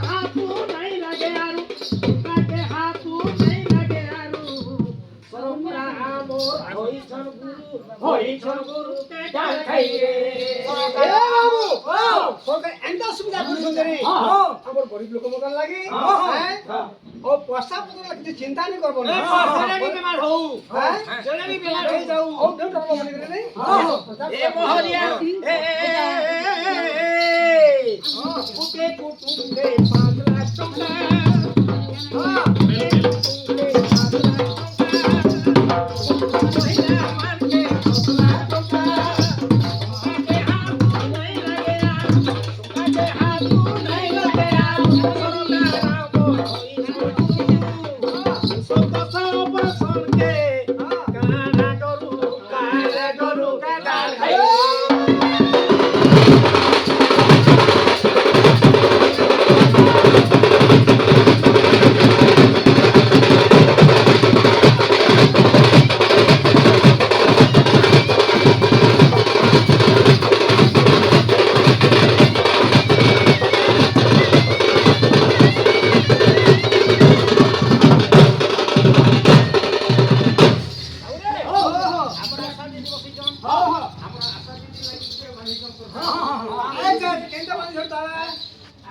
हाथू नहीं लगे आरू काके हाथू नहीं लगे आरू परंपरा आमोर होई छन गुरु के डाल खाई रे এ বাবু সরকার এন্ড সুবিধা করছেন রে আমার গরিব লোক মতন লাগে হ্যাঁ ও পয়সা পত্র কিছু চিন্তা नहीं করব না পয়সা भी बीमार हो হ্যাঁ चले भी बीमार हो যাও ও দেউ টাকা মনে করে নেই ए मोहरिया कुटे कुटुंबे 5 लाख टका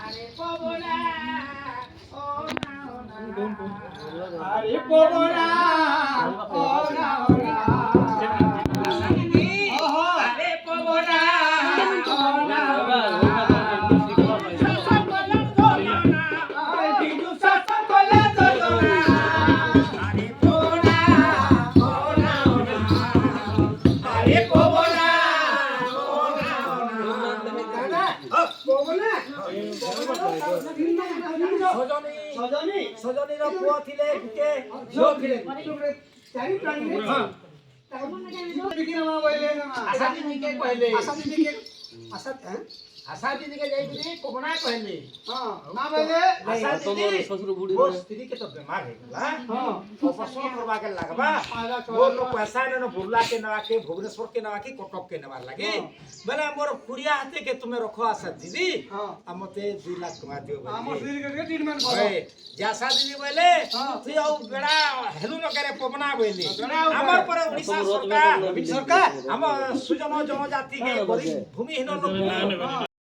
अरे पोबरा ओ ना अरे पोबरा সজনী র পুଅ ଥିଲେ গুଟେ ঝିଅ ଥିଲେ ଚାରି ପ୍ରାଣୀ ତାକୁ ବିକି ନମା ବୋଇଲେ ନମା आशा दीदी के कहले ଆଶା ଦିଦି କେ ଆଶା आशा दीदी के जाइबी कोबना कहले हां ना बोले आशा दीदी मोर स्त्री के तो बीमार है ला हां ऑपरेशन करवा के लगबा मोर लो पैसा न बुरला के नवा के भुवनेश्वर के नवा के कटक के नवा लागे बोले मोर कुड़िया हाथे के तुमे रखो आशा दीदी आ मते 2 लाख टका दियो हमर स्त्री के ट्रीटमेंट करो ओए जासा दीदी बोले तू औ बेड़ा हेलु न करे पवना बोले हमर पर ओडिसा सरकार सरकार हम सुजन जनजाति के गरीब भूमिहीन लोक